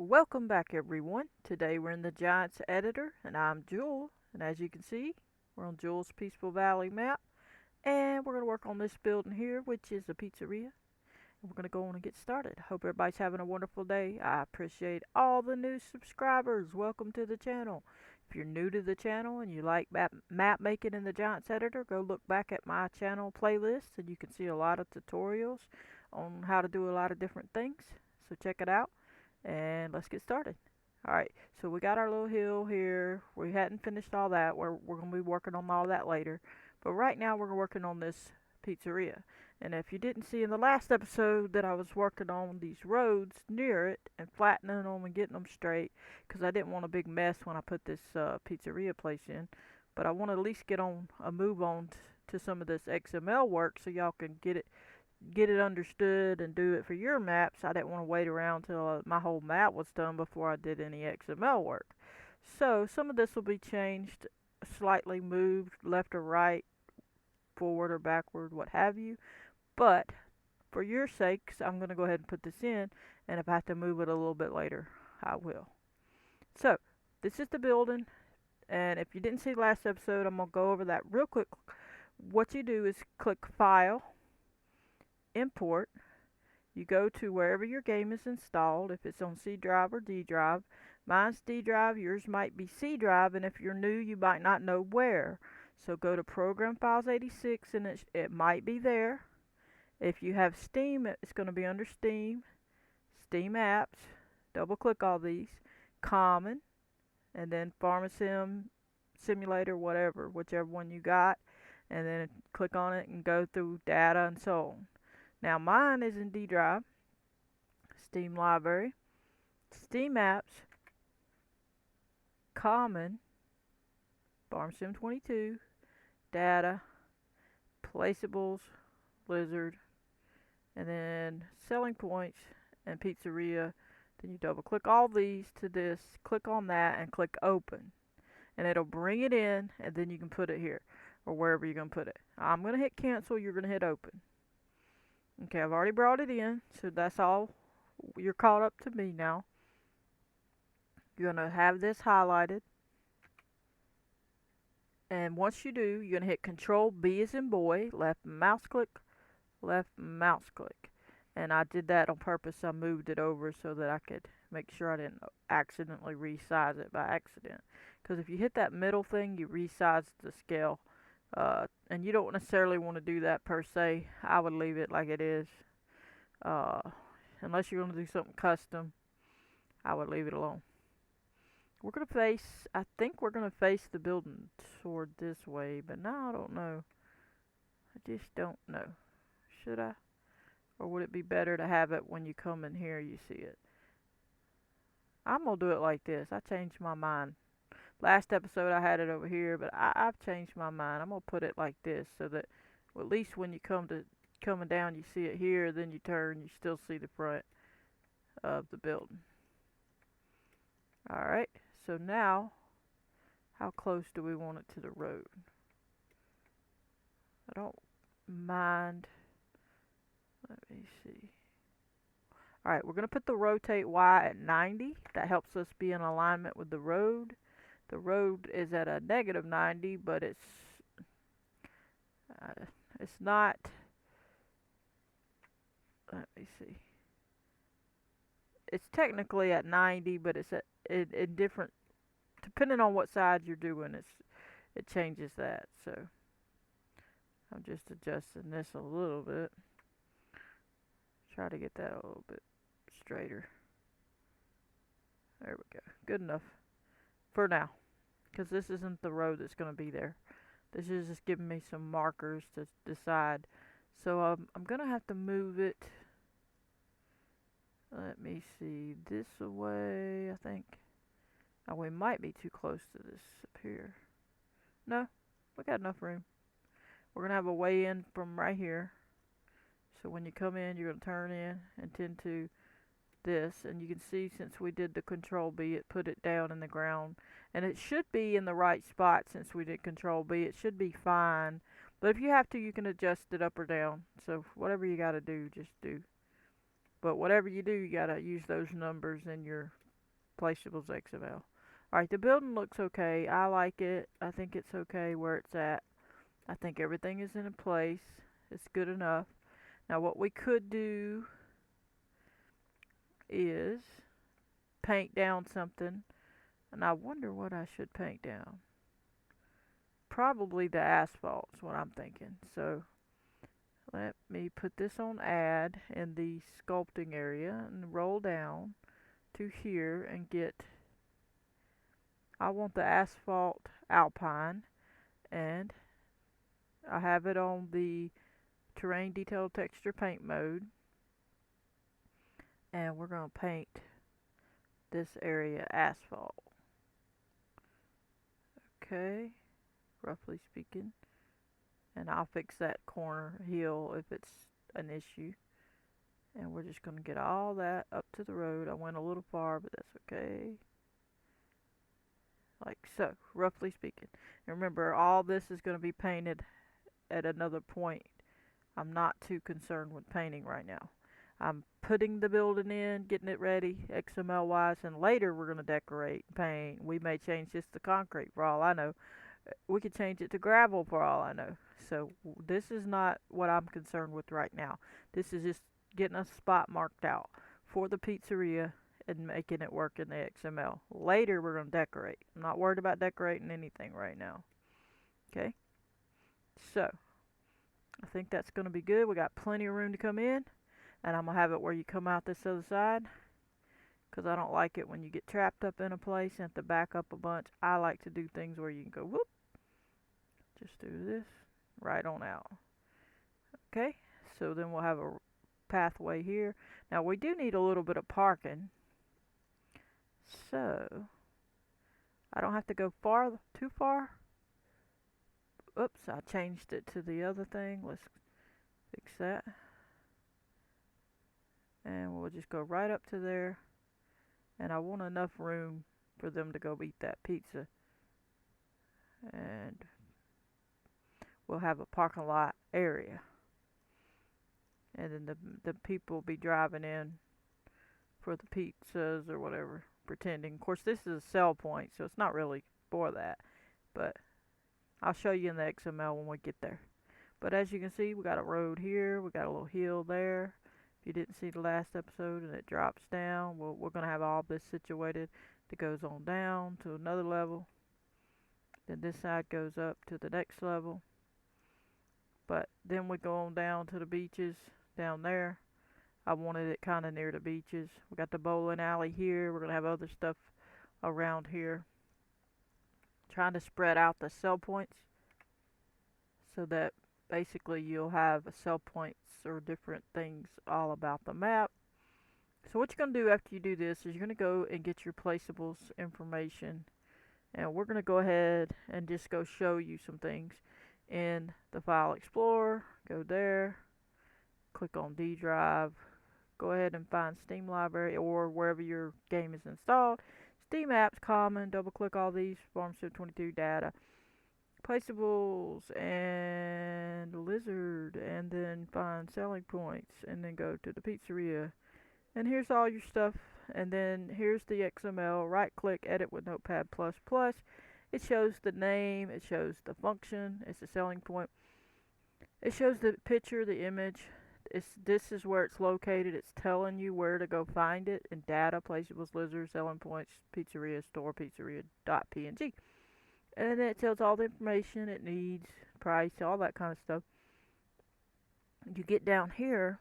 Welcome back, everyone. Today we're in the Giants editor, and I'm Jewel. And as you can see, we're on Jewel's Peaceful Valley map, and we're going to work on this building here, which is a pizzeria. And we're going to go on and get started. Hope everybody's having a wonderful day. I appreciate all the new subscribers. Welcome to the channel. If you're new to the channel and you like map making in the Giants editor, go look back at my channel playlist, and you can see a lot of tutorials on how to do a lot of different things. So check it out and let's get started. Alright, so we got our little hill here. We hadn't finished all that. We're going to be working on all that later. But right now we're working on this pizzeria. And if you didn't see in the last episode that I was working on these roads near it and flattening them and getting them straight, because I didn't want a big mess when I put this pizzeria place in. But I want to at least get on a move on to some of this XML work so y'all can get it understood and do it for your maps. I didn't want to wait around till my whole map was done before I did any XML work. So some of this will be changed, slightly moved left or right, forward or backward, what have you. But for your sakes, I'm going to go ahead and put this in, and if I have to move it a little bit later, I will. So this is the building, and if you didn't see the last episode, I'm going to go over that real quick. What you do is click File, Import. You go to wherever your game is installed, if it's on C drive or D drive. Mine's D drive, yours might be C drive, and if you're new, you might not know where. So go to Program Files 86, and it might be there. If you have Steam, it's going to be under Steam, Steam Apps. Double click all these, Common, and then PharmaSim, Simulator, whatever, whichever one you got, and then click on it and go through data and so on. Now mine is in D drive, Steam Library, Steam Apps, Common, FarmSim22, Data, Placeables, Blizzard, and then Selling Points and Pizzeria. Then you double click all these to this, click on that, and click Open. And it'll bring it in, and then you can put it here, or wherever you're going to put it. I'm going to hit Cancel, you're going to hit Open. Okay, I've already brought it in, so that's all. You're caught up to me now. You're going to have this highlighted. And once you do, you're going to hit Control B as in boy, left mouse click, left mouse click. And I did that on purpose. I moved it over so that I could make sure I didn't accidentally resize it by accident. Because if you hit that middle thing, you resize the scale. And you don't necessarily want to do that per se. I would leave it like it is. Uh, Unless you're going to do something custom, I would leave it alone. We're going to face, I think we're going to face the building toward this way, but now I don't know. I just don't know. Should I? Or would it be better to have it when you come in here, you see it? I'm going to do it like this. I changed my mind. Last episode I had it over here, but I've changed my mind. I'm going to put it like this so that well, at least when you coming down, you see it here, then you turn, you still see the front of the building. Alright, so now, how close do we want it to the road? I don't mind. Let me see. Alright, we're going to put the rotate Y at 90. That helps us be in alignment with the road. The road is at a negative 90, but it's not. Let me see. It's technically at 90, but it's at in different. Depending on what side you're doing, it changes that. So I'm just adjusting this a little bit. Try to get that a little bit straighter. There we go. Good enough for now, because this isn't the road that's going to be there. This is just giving me some markers to decide. So I'm going to have to move it. Let me see, this away, I think. Oh, we might be too close to this up here. No, we got enough room. We're going to have a way in from right here. So when you come in, you're going to turn in and tend to this. And you can see since we did the Control B, it put it down in the ground. And it should be in the right spot since we did Control B. It should be fine. But if you have to, you can adjust it up or down. So whatever you got to do, just do. But whatever you do, you got to use those numbers in your placeables XML. Alright, the building looks okay. I like it. I think it's okay where it's at. I think everything is in place. It's good enough. Now what we could do is paint down something, and I wonder what I should paint down. Probably the asphalt is what I'm thinking. So let me put this on add in the sculpting area and roll down to here and get, I want the asphalt alpine, and I have it on the terrain detail texture paint mode, and we're going to paint this area asphalt. Okay, roughly speaking. And I'll fix that corner hill if it's an issue. And we're just going to get all that up to the road. I went a little far, but that's okay. Like so, roughly speaking. And remember, all this is going to be painted at another point. I'm not too concerned with painting right now. I'm putting the building in, getting it ready, XML wise, and later we're going to decorate, paint. We may change this to concrete for all I know. We could change it to gravel for all I know. So this is not what I'm concerned with right now. This is just getting a spot marked out for the pizzeria and making it work in the XML. Later we're going to decorate. I'm not worried about decorating anything right now. Okay? So, I think that's going to be good. We got plenty of room to come in. And I'm going to have it where you come out this other side, because I don't like it when you get trapped up in a place and have to back up a bunch. I like to do things where you can go, whoop, just do this, right on out. Okay, so then we'll have a pathway here. Now we do need a little bit of parking, so I don't have to go too far. Oops, I changed it to the other thing. Let's fix that. And we'll just go right up to there. And I want enough room for them to go eat that pizza. And we'll have a parking lot area. And then the people will be driving in for the pizzas or whatever, pretending. Of course, this is a sell point, so it's not really for that. But I'll show you in the XML when we get there. But as you can see, we got a road here. We got a little hill there. If you didn't see the last episode, and it drops down, we're going to have all this situated. It goes on down to another level. Then this side goes up to the next level. But then we go on down to the beaches down there. I wanted it kind of near the beaches. We got the bowling alley here. We're going to have other stuff around here. Trying to spread out the sell points so that basically you'll have sell points or different things all about the map. So what you're going to do after you do this is you're going to go and get your placeables information, and we're going to go ahead and just go show you some things in the File Explorer. Go there, click on D drive, go ahead and find Steam Library or wherever your game is installed. Steam Apps, Common, double click all these, FS22 data, placeables, and lizard, and then find selling points, and then go to the pizzeria. And here's all your stuff, and then here's the XML. Right click, edit with Notepad++. It shows the name, it shows the function, it's a selling point. It shows the picture, the image. This is where it's located. It's telling you where to go find it in data, placeables, lizard, selling points, pizzeria, store, pizzeria.png. And then it tells all the information it needs, price, all that kind of stuff. You get down here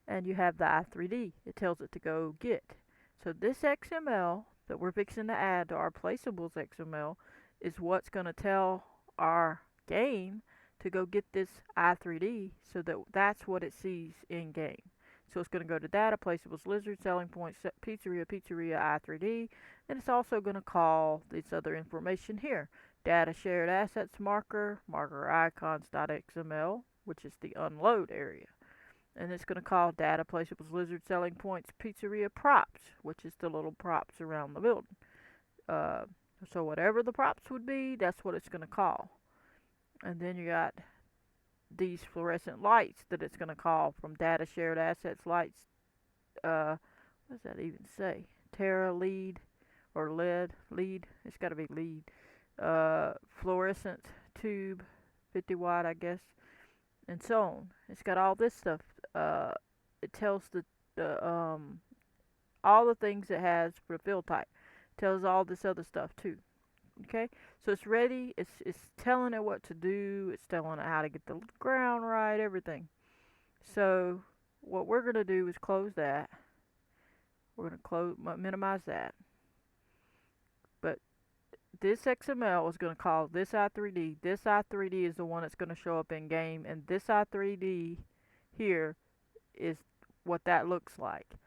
and you have the i3D. It tells it to go get. So this XML that we're fixing to add to our placeables XML is what's going to tell our game to go get this i3D, so that's what it sees in game. So it's going to go to data, placeables, lizard, selling points, pizzeria, i3D, and it's also going to call this other information here. Data shared assets marker icons.xml, which is the unload area. And it's going to call data, placeables, lizard, selling points, pizzeria, props, which is the little props around the building. So whatever the props would be, that's what it's going to call. And then you got these fluorescent lights that it's going to call from data shared assets lights. What does that even say? Terra lead or lead. It's got to be lead. Fluorescent tube, 50 watt, I guess, and so on. It's got all this stuff. It tells the all the things it has for field type. It tells all this other stuff too. Okay, so it's ready. It's telling it what to do. It's telling it how to get the ground right, everything. So what we're gonna do is close that. We're gonna minimize that. But this XML is gonna call this i3D. This i3D is the one that's gonna show up in game, and this i3D here is what that looks like.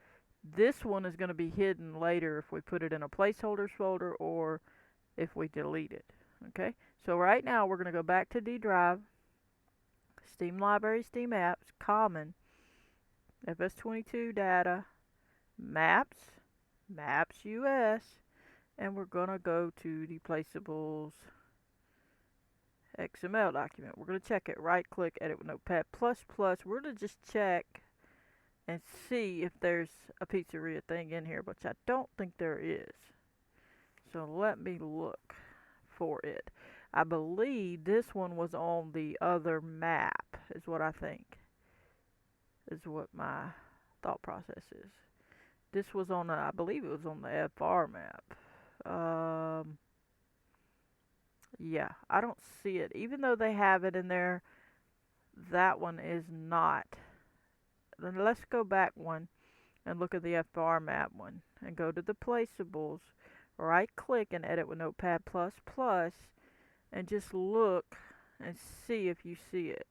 This one is going to be hidden later if we put it in a placeholders folder or if we delete it. Okay, so right now we're going to go back to D drive, Steam Library, Steam Apps, Common, FS22 Data, Maps, Maps US, and we're going to go to the Placeables XML document. We're going to check it, right click, edit with Notepad++. We're going to just check and see if there's a pizzeria thing in here, which I don't think there is. So let me look for it. I believe this one was on the other map, is what I think. Is what my thought process is. This was on, I believe it was on the FR map. Yeah, I don't see it. Even though they have it in there, that one is not. Then let's go back one and look at the FR map one and go to the placeables, right click and edit with Notepad++ and just look and see if you see it.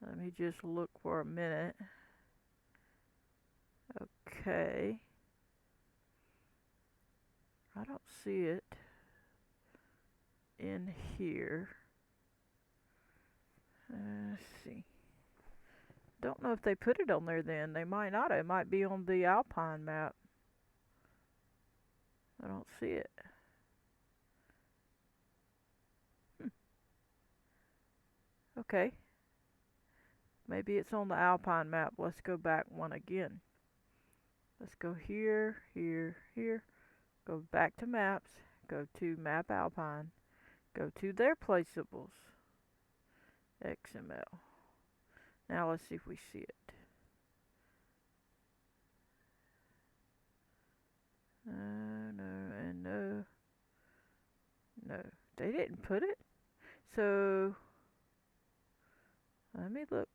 Let me just look for a minute. Okay. I don't see it in here. Let's see. Don't know if they put it on there then. They might not. It might be on the Alpine map. I don't see it. Okay. Maybe it's on the Alpine map. Let's go back one again. Let's go here, here, here. Go back to maps. Go to Map Alpine. Go to their placeables. XML. Now let's see if we see it. No, and no. No, they didn't put it. So, let me look.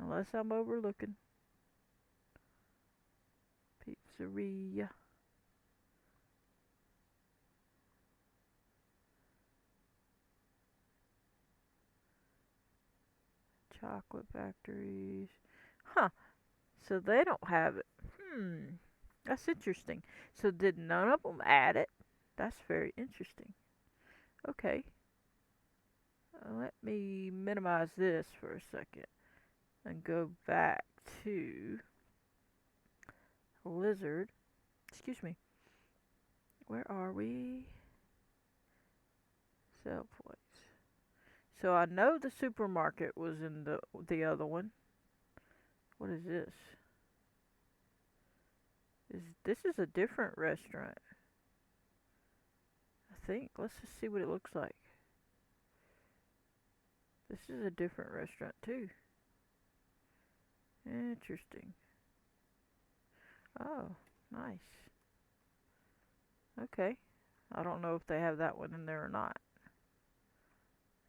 Unless I'm overlooking. Pizzeria. Chocolate factories. Huh. So they don't have it. That's interesting. So did none of them add it? That's very interesting. Okay. Let me minimize this for a second and go back to Lizard. Excuse me. Where are we? Sell place. So I know the supermarket was in the other one. What is this? This is a different restaurant. I think. Let's just see what it looks like. This is a different restaurant too. Interesting. Oh, nice. Okay. I don't know if they have that one in there or not.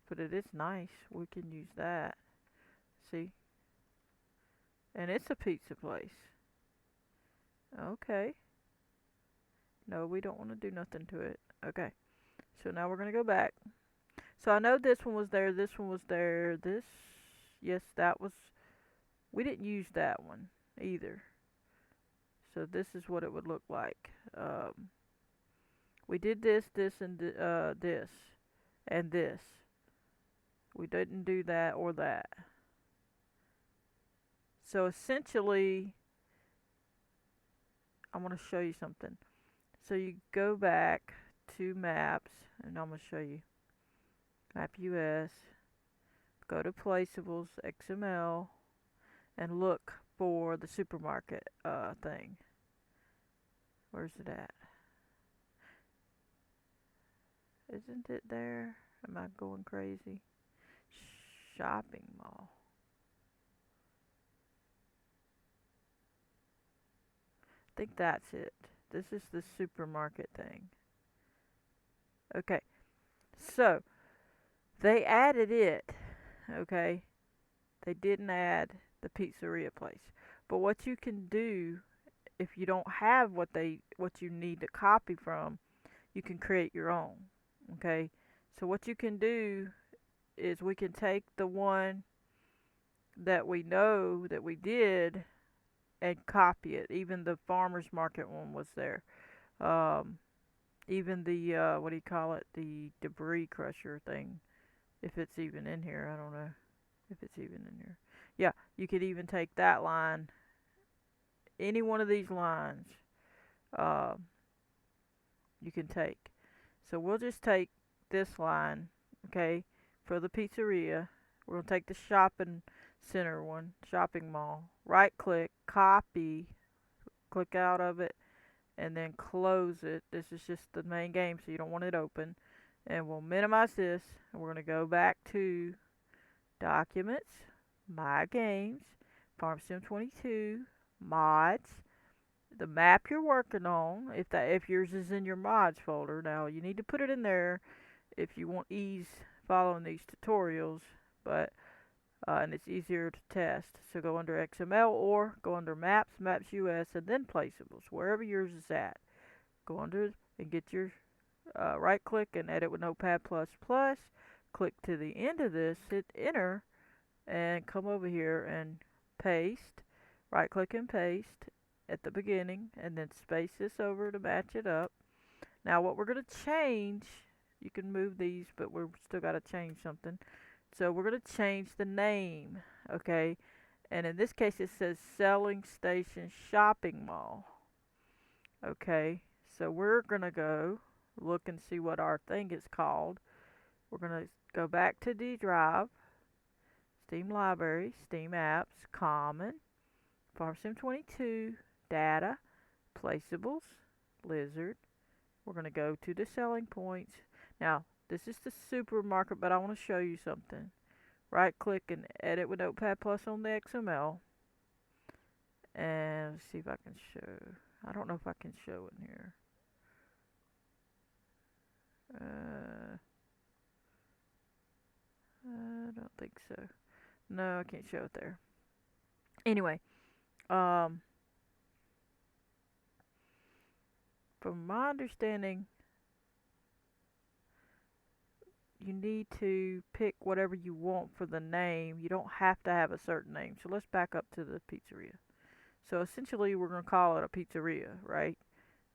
But it is nice. We can use that. See? And it's a pizza place. Okay. No, we don't want to do nothing to it. Okay. So now we're going to go back. So I know this one was there. This one was there. This. Yes, that was. We didn't use that one either. So this is what it would look like. We did this, this, and this. And this. We didn't do that or that. So essentially, I want to show you something. So you go back to maps, and I'm going to show you. Map US. Go to Placeables, XML, and look for the supermarket thing. Where's it at? Isn't it there? Am I going crazy? Shopping mall. I think that's it. This is the supermarket thing. Okay, so they added it. Okay, they didn't add the pizzeria place. But what you can do if you don't have what you need to copy from, you can create your own. Okay, so what you can do is we can take the one that we know that we did and copy it. Even the farmers market one was there. Um, even the what do you call it? The debris crusher thing. If it's even in here, I don't know if it's even in here. Yeah, you could even take that line, any one of these lines, uh, you can take. So we'll just take this line, okay, for the pizzeria. We're gonna take the shopping center one, shopping mall. Right click, copy, click out of it, and then close it. This is just the main game, so you don't want it open. And we'll minimize this, and we're gonna go back to Documents, My Games, FarmSim22, Mods, the map you're working on. If yours is in your mods folder, now you need to put it in there if you want ease following these tutorials, but and it's easier to test. So go under XML or go under Maps, Maps US, and then Placeables, wherever yours is at. Go under and get your right click and edit with Notepad++. Click to the end of this, hit enter, and come over here and paste. Right click and paste at the beginning, and then space this over to match it up. Now what we're going to change, you can move these, but we're still got to change something. So we're going to change the name, okay? And in this case it says Selling Station Shopping Mall. Okay, so we're going to go look and see what our thing is called. We're going to go back to D Drive, Steam Library, Steam Apps, Common, FarmSim22, Data, Placeables, Lizard. We're going to go to the selling points. Now, this is the supermarket, but I want to show you something. Right click and edit with Notepad+ on the XML. And let's see if I can show. I don't know if I can show in here. I don't think so. No, I can't show it there. Anyway, from my understanding, you need to pick whatever you want for the name. You don't have to have a certain name. So let's back up to the pizzeria. So essentially, we're going to call it a pizzeria, right?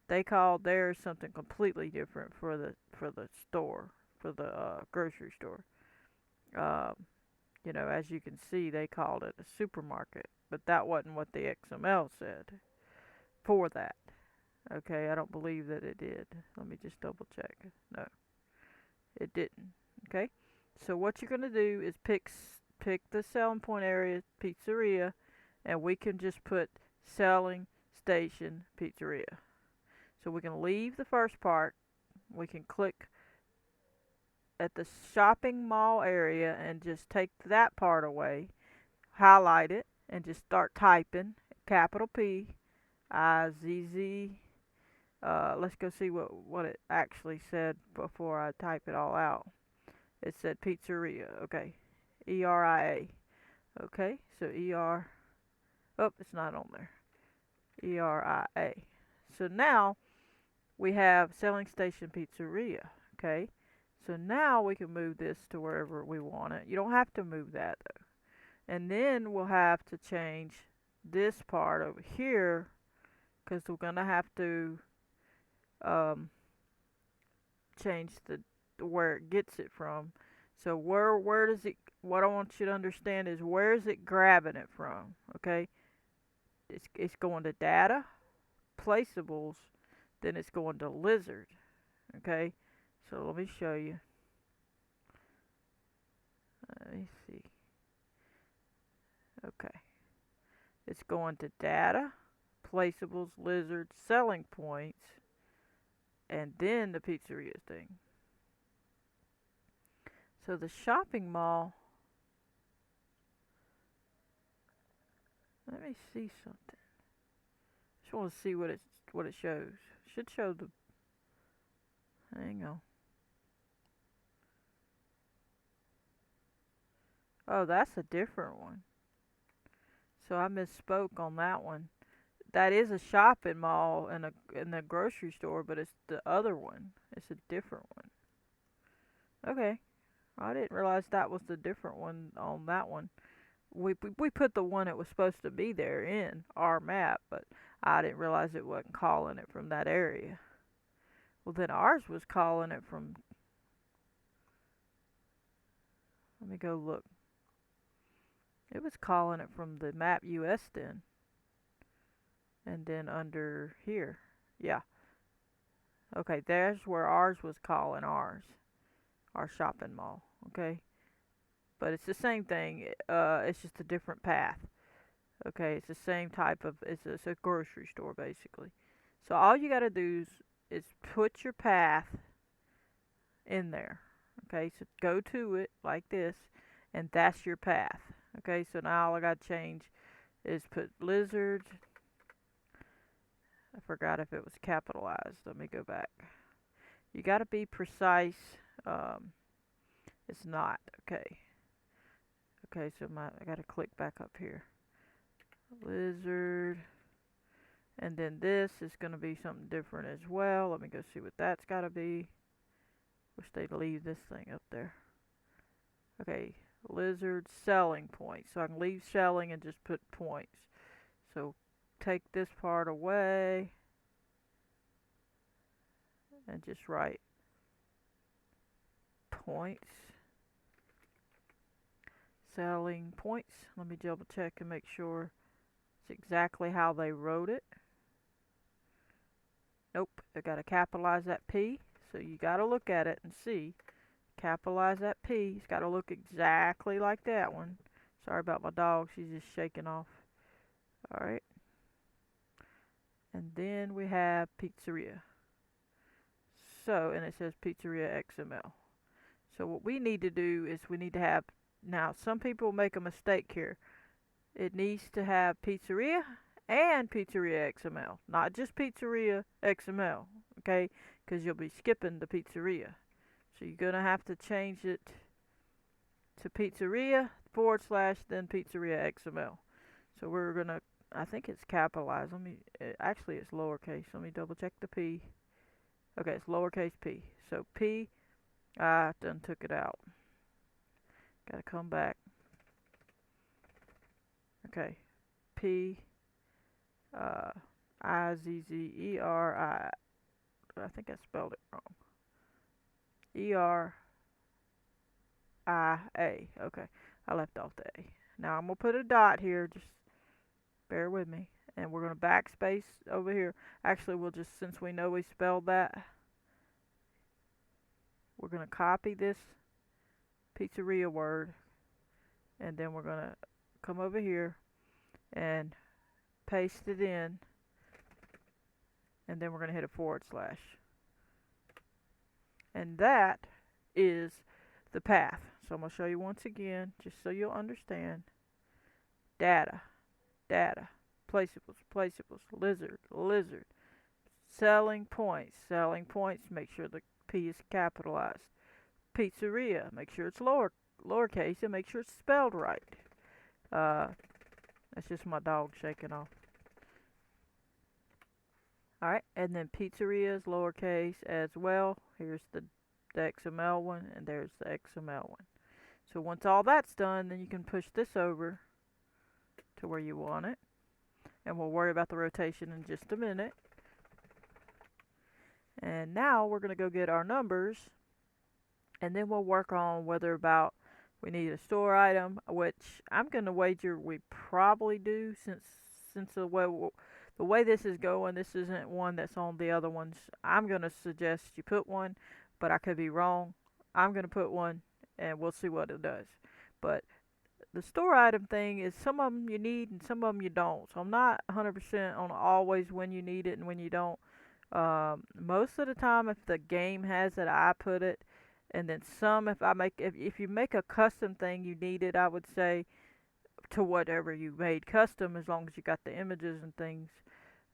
They called theirs something completely different for the store, for the grocery store. Um, you know, as you can see, they called it a supermarket, but that wasn't what the XML said for that. Okay, I don't believe that it did. Let me just double check. No, it didn't. Okay, so what you're gonna do is pick the selling point area pizzeria, and we can just put selling station pizzeria. So we can leave the first part. We can click at the shopping mall area and just take that part away, highlight it, and just start typing capital P I Z Z. Let's go see what it actually said before I type it all out. It said pizzeria. Okay, ERIA. Okay, so ER. Oh, it's not on there. ERIA. So now we have selling station pizzeria. Okay, so now we can move this to wherever we want it. You don't have to move that though. And then we'll have to change this part over here because we're gonna have to change the where it gets it from. So where does it? What I want you to understand is where is it grabbing it from? Okay, it's going to data, placeables, then it's going to lizard. Okay, so let me show you. Let me see. Okay, It's going to data, placeables, lizards, selling points, and then the pizzeria thing. So the shopping mall, let me see something. Just want to see what it shows. Should show the, hang on. Oh, that's a different one. So I misspoke on that one. That is a shopping mall and a grocery store, but it's the other one. It's a different one. Okay, I didn't realize that was the different one on that one. We put the one that was supposed to be there in our map, but I didn't realize it wasn't calling it from that area. Well, then ours was calling it from. Let me go look. It was calling it from the map US then, and then under here, yeah. Okay, there's where ours was calling ours, our shopping mall. Okay, but it's the same thing. It's just a different path. Okay, it's the same type of. It's a grocery store basically. So all you gotta do is put your path in there. Okay, so go to it like this, and that's your path. Okay, so now all I gotta change is put lizard. I forgot if it was capitalized. Let me go back. You gotta be precise. Um, it's not. Okay. Okay, so I gotta click back up here. Lizard. And then this is gonna be something different as well. Let me go see what that's gotta be. Wish they'd leave this thing up there. Okay, lizard selling points. So I can leave selling and just put points. So take this part away and just write points. Selling points. Let me double check and make sure it's exactly how they wrote it. Nope, I gotta capitalize that P. So you gotta look at it and see. Capitalize that P. It's gotta look exactly like that one. Sorry about my dog, she's just shaking off. Alright. And then we have Pizzeria. So, and it says Pizzeria XML. So what we need to do is we need to have, now some people make a mistake here. It needs to have Pizzeria and Pizzeria XML, not just Pizzeria XML, okay? Because you'll be skipping the Pizzeria. So you're going to have to change it to Pizzeria / then Pizzeria XML. So we're going to, I think it's capitalized. Actually it's lowercase. Let me double check the P. Okay, it's lowercase p. So P, I done took it out. Gotta come back. Okay, P, I-Z-Z-E-R-I. I think I spelled it wrong. E-R-I-A. Okay, I left off the A. Now I'm gonna put a dot here. Just bear with me. And we're gonna backspace over here. Actually, we'll just, since we know we spelled that, we're gonna copy this pizzeria word, and then we're gonna come over here and paste it in, and then we're gonna hit a /. And that is the path. So I'm gonna show you once again, just so you'll understand. Data, data, placeables, lizard, selling points, make sure the P is capitalized. Pizzeria, make sure it's lowercase and make sure it's spelled right. That's just my dog shaking off. Alright, and then pizzeria is lowercase as well. Here's the XML one, and there's the XML one. So once all that's done, then you can push this over to where you want it. And we'll worry about the rotation in just a minute. And now we're going to go get our numbers, and then we'll work on whether about we need a store item, which I'm going to wager we probably do, since the way this is going, this isn't one that's on the other ones. I'm going to suggest you put one, but I could be wrong. I'm going to put one, and we'll see what it does. But the store item thing is some of them you need and some of them you don't. So I'm not 100% on always when you need it and when you don't. Most of the time, if the game has it, I put it. And then some, if you make a custom thing, you need it. I would say to whatever you made custom, as long as you got the images and things.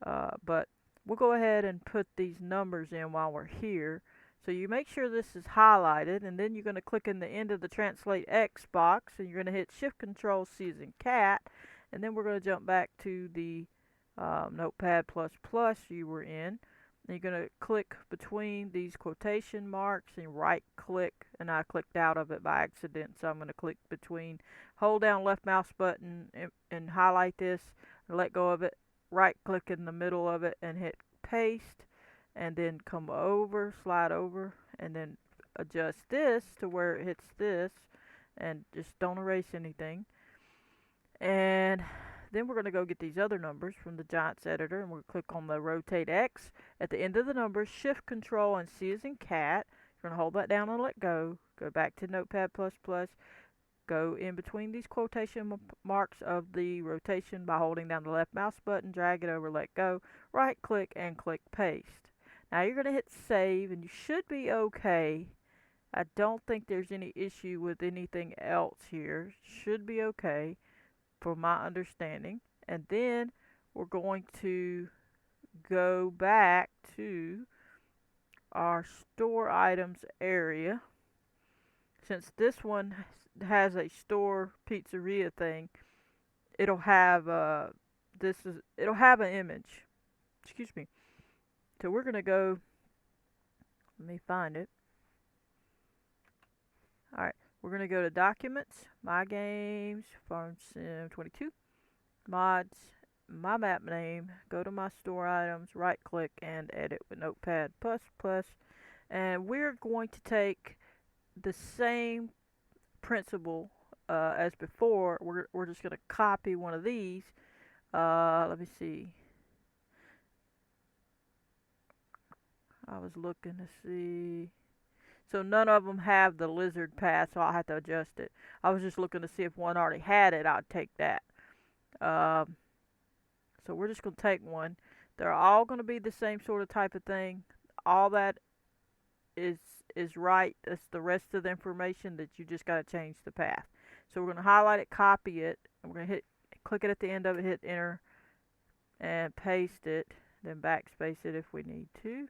But we'll go ahead and put these numbers in while we're here. So you make sure this is highlighted, and then you're going to click in the end of the Translate X box, and you're going to hit Shift Control C as in cat, and then we're going to jump back to the Notepad++ you were in. And you're going to click between these quotation marks and right click, and I clicked out of it by accident, so I'm going to click between, hold down left mouse button and highlight this, and let go of it, right click in the middle of it and hit paste, and then come over, slide over, and then adjust this to where it hits this, and just don't erase anything. And then we're going to go get these other numbers from the Giants editor, and we'll click on the rotate X at the end of the numbers, Shift Control and C as in cat. You're going to hold that down and let go. Go back to Notepad++. Go in between these quotation marks of the rotation by holding down the left mouse button, drag it over, let go, right click, and click paste. Now you're going to hit save, and you should be okay. I don't think there's any issue with anything else here. Should be okay from my understanding. And then we're going to go back to our store items area. Since this one has a store pizzeria thing, it'll have it'll have an image. Excuse me. So we're gonna go. Let me find it. All right, we're gonna go to Documents, My Games, FS22, Mods, my map name. Go to my store items, right click, and edit with Notepad++. And we're going to take the same principle as before. We're just going to copy one of these. Let me see. I was looking to see. So none of them have the lizard path, so I'll have to adjust it. I was just looking to see if one already had it. I'd take that. So we're just going to take one. They're all going to be the same sort of type of thing. All that is right. That's the rest of the information that you just got to change the path. So we're going to highlight it, copy it, and we're going to click it at the end of it, hit enter, and paste it, then backspace it if we need to.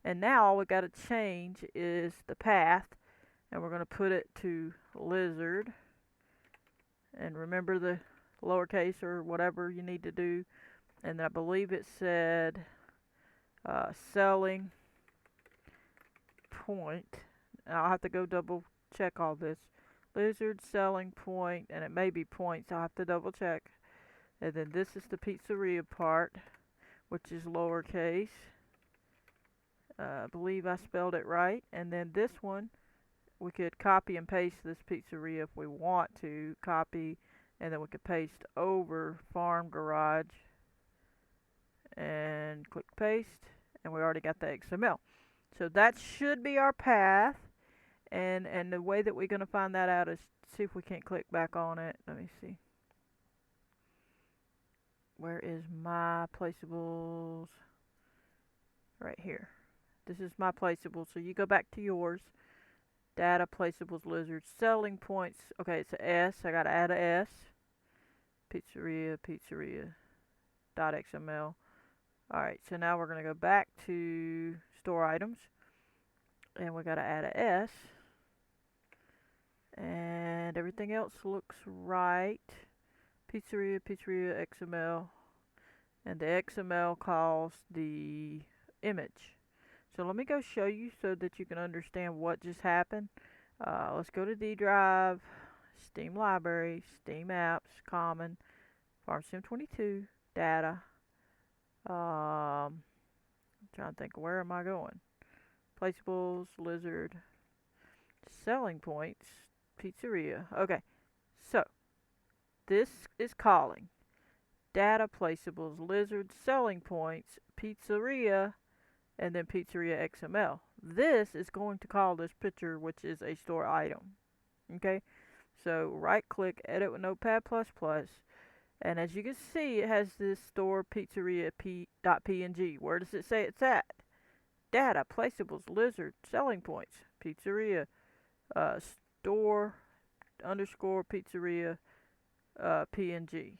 And now all we got to change is the path, and we're going to put it to lizard. And remember the lowercase or whatever you need to do. And I believe it said selling point. I'll have to go double check all this. Lizard selling point, and it may be points. I'll have to double check. And then this is the pizzeria part, which is lowercase. I believe I spelled it right. And then this one, we could copy and paste this pizzeria if we want to. Copy, and then we could paste over farm garage. And click paste, and we already got the XML. So that should be our path. And the way that we're going to find that out is see if we can't click back on it. Let me see. Where is my placeables? Right here. This is my placeable. So you go back to yours. Data, placeables, lizard, selling points. Okay, it's a S. I got to add a S. Pizzeria, .xml. Alright, so now we're going to go back to store items. And we got to add a S. And everything else looks right. Pizzeria, XML. And the XML calls the image. So let me go show you so that you can understand what just happened. Let's go to D drive, Steam Library, Steam Apps, Common, FS22, Data. I'm trying to think, where am I going? Placeables, lizard, selling points, pizzeria. Okay, so this is calling data, placeables, lizard, selling points, pizzeria, and then Pizzeria XML. This is going to call this picture, which is a store item. Okay, So right click, edit with Notepad++, and as you can see, it has this store pizzeria .png. Where does it say it's at? Data, placeables, lizard, selling points, pizzeria, store underscore pizzeria PNG.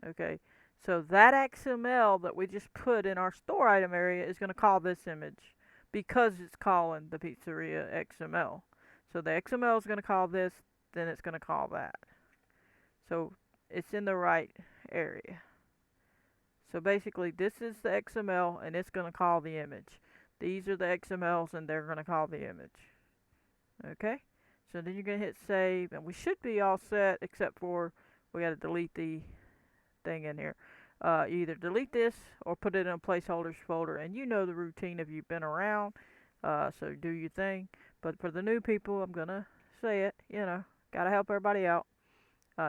Okay, so that XML that we just put in our store item area is going to call this image because it's calling the pizzeria XML. So the XML is going to call this, then it's going to call that. So it's in the right area. So basically this is the XML and it's going to call the image. These are the XMLs and they're going to call the image. Okay, so then you're going to hit save, and we should be all set except for we got to delete the thing in here. You either delete this or put it in a placeholders folder, and you know the routine if you've been around, so do your thing. But for the new people, I'm going to say it, got to help everybody out.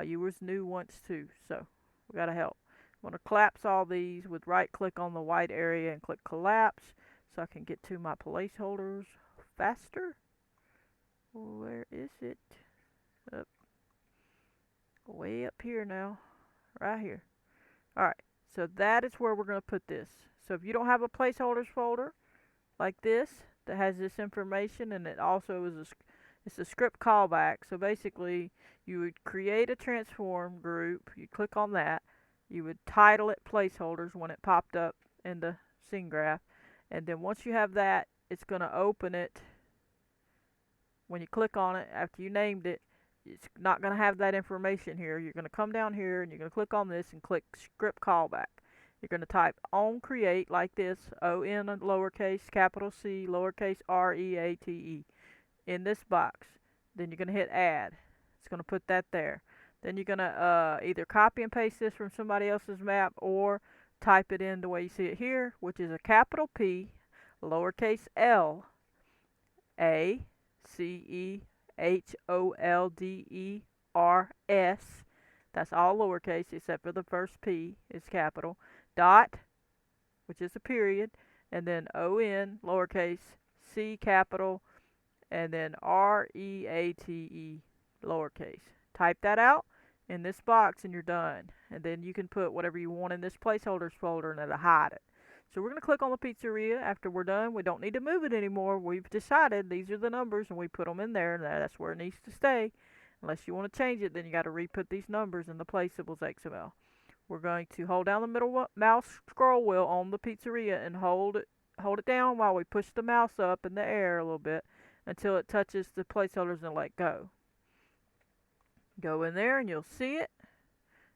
You was new once too, so we got to help. I'm going to collapse all these with right click on the white area and click collapse so I can get to my placeholders faster. Where is it? Up. Way up here now. Right here. Alright, so that is where we're going to put this. So if you don't have a placeholders folder like this that has this information, and it also is it's a script callback. So basically you would create a transform group, you click on that, you would title it placeholders when it popped up in the scene graph, and then once you have that, it's going to open it. When you click on it after you named it, it's not going to have that information here. You're going to come down here and you're going to click on this and click script callback. You're going to type on create like this, O-N lowercase, capital C, lowercase R-E-A-T-E in this box. Then you're going to hit add. It's going to put that there. Then you're going to either copy and paste this from somebody else's map or type it in the way you see it here, which is a capital P, lowercase L, A, CEHOLDERS. That's all lowercase except for the first P is capital. Dot, which is a period, and then ON lowercase, C capital, and then REATE lowercase. Type that out in this box and you're done. And then you can put whatever you want in this placeholders folder and it'll hide it. So we're going to click on the pizzeria after we're done. We don't need to move it anymore. We've decided these are the numbers and we put them in there, and that's where it needs to stay. Unless you want to change it, then you got to re-put these numbers in the placeables XML. We're going to hold down the middle mouse scroll wheel on the pizzeria and hold it down while we push the mouse up in the air a little bit until it touches the placeholders and let go. Go in there and you'll see it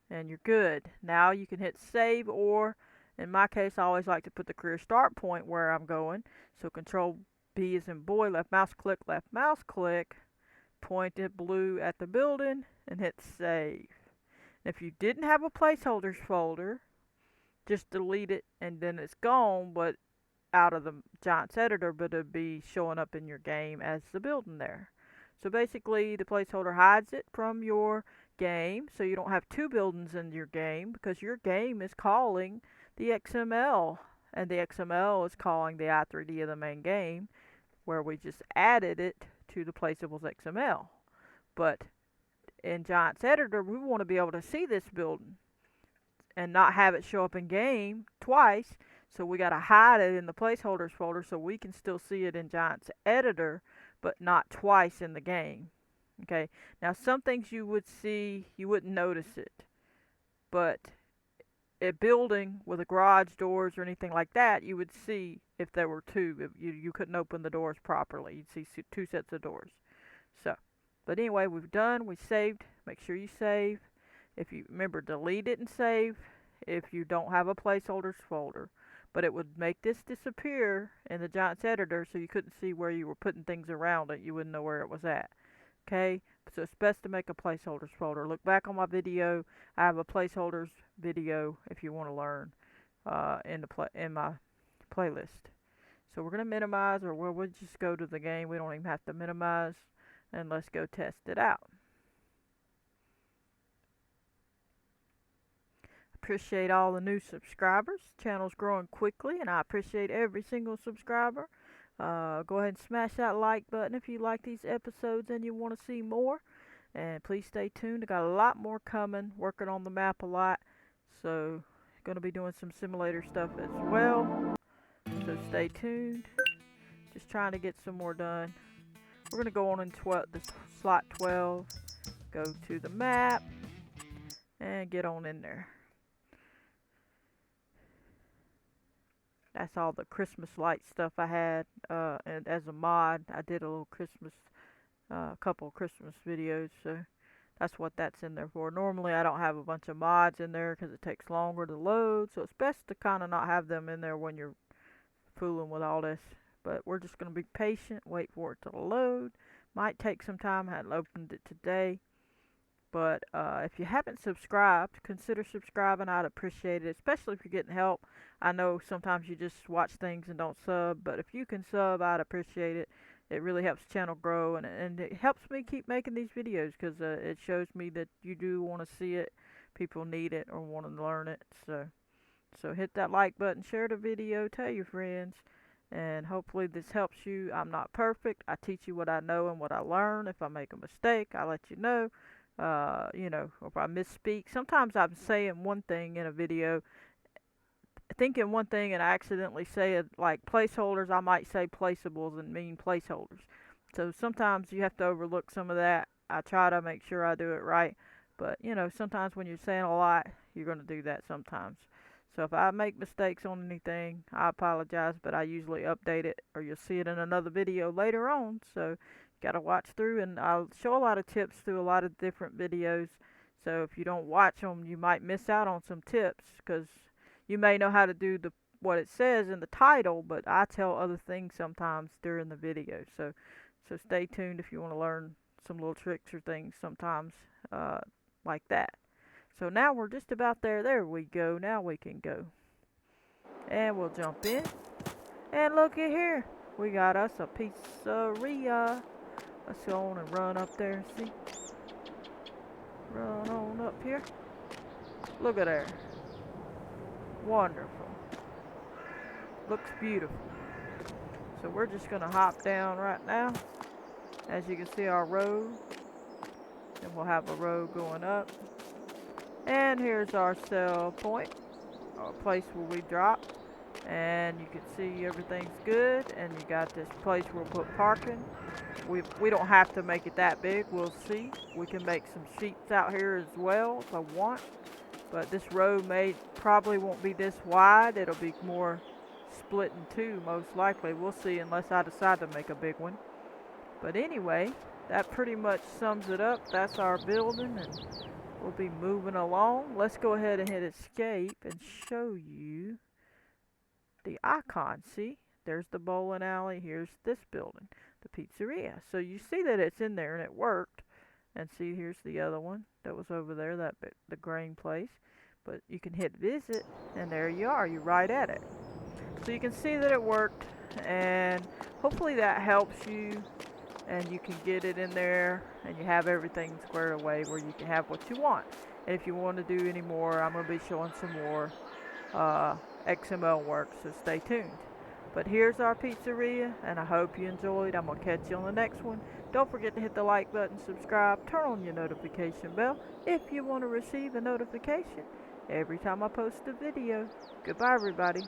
and you're good. Now you can hit save, or in my case, I always like to put the career start point where I'm going. So Control B as in boy, left mouse click, point it blue at the building, and hit save. And if you didn't have a placeholders folder, just delete it and then it's gone, but out of the Giants editor, but it'll be showing up in your game as the building there. So basically, the placeholder hides it from your game, so you don't have two buildings in your game because your game is calling the XML, and the XML is calling the i3D of the main game, where we just added it to the placeables XML. But in Giants Editor, we want to be able to see this building and not have it show up in game twice, so we got to hide it in the placeholders folder so we can still see it in Giants Editor, but not twice in the game. Okay, now some things you would see, you wouldn't notice it, but a building with a garage doors or anything like that, you would see if there were two. If you couldn't open the doors properly. You'd see two sets of doors. So, but anyway, we saved. Make sure you save. If you remember, delete it and save if you don't have a placeholders folder. But it would make this disappear in the Giants Editor so you couldn't see where you were putting things around it. You wouldn't know where it was at. Okay, so it's best to make a placeholders folder. Look back on my video. I have a placeholders video if you want to learn in my playlist. So we're going to minimize, or we'll just go to the game. We don't even have to minimize, and let's go test it out. Appreciate all the new subscribers. Channel's growing quickly, and I appreciate every single subscriber. Go ahead and smash that like button if you like these episodes and you want to see more. And please stay tuned. I got a lot more coming, working on the map a lot. So, going to be doing some simulator stuff as well. So, stay tuned. Just trying to get some more done. We're going to go on in the slot 12. Go to the map. And get on in there. That's all the Christmas light stuff I had. And as a mod, I did a little couple Christmas videos. So that's what that's in there for. Normally, I don't have a bunch of mods in there because it takes longer to load. So it's best to kind of not have them in there when you're fooling with all this. But we're just going to be patient, wait for it to load. Might take some time. I hadn't opened it today. But if you haven't subscribed, consider subscribing. I'd appreciate it, especially if you're getting help. I know sometimes you just watch things and don't sub, but if you can sub, I'd appreciate it. It really helps the channel grow, and it helps me keep making these videos because it shows me that you do want to see it, people need it, or want to learn it. So hit that like button, share the video, tell your friends, and hopefully this helps you. I'm not perfect. I teach you what I know and what I learn. If I make a mistake, I let you know. If I misspeak. Sometimes I'm saying one thing in a video, thinking one thing, and I accidentally say it like placeholders. I might say placeables and mean placeholders. So sometimes you have to overlook some of that. I try to make sure I do it right. But, sometimes when you're saying a lot, you're going to do that sometimes. So if I make mistakes on anything, I apologize, but I usually update it, or you'll see it in another video later on. So got to watch through, and I'll show a lot of tips through a lot of different videos. So if you don't watch them, you might miss out on some tips, because you may know how to do what it says in the title, but I tell other things sometimes during the video. So stay tuned if you want to learn some little tricks or things sometimes like that. So now we're just about there. There we go. Now we can go. And we'll jump in. And look at here. We got us a pizzeria. Let's go on and run up there and see. Run on up here. Look at there. Wonderful. Looks beautiful. So we're just going to hop down right now. As you can see, our road. And we'll have a road going up. And here's our sell point. Our place where we drop. And you can see everything's good. And you got this place where we'll put parking. We don't have to make it that big. We'll see. We can make some sheets out here as well if I want. But this road probably won't be this wide. It'll be more split in two, most likely. We'll see, unless I decide to make a big one. But anyway, that pretty much sums it up. That's our building, and we'll be moving along. Let's go ahead and hit escape and show you the icon. See, there's the bowling alley. Here's this building, the pizzeria. So you see that it's in there and it worked. And see, here's the other one that was over there, the grain place. But you can hit visit, and there you are. You're right at it. So you can see that it worked, and hopefully that helps you, and you can get it in there, and you have everything squared away where you can have what you want. And if you want to do any more, I'm going to be showing some more XML work, so stay tuned. But here's our pizzeria, and I hope you enjoyed. I'm going to catch you on the next one. Don't forget to hit the like button, subscribe, turn on your notification bell if you want to receive a notification every time I post a video. Goodbye, everybody.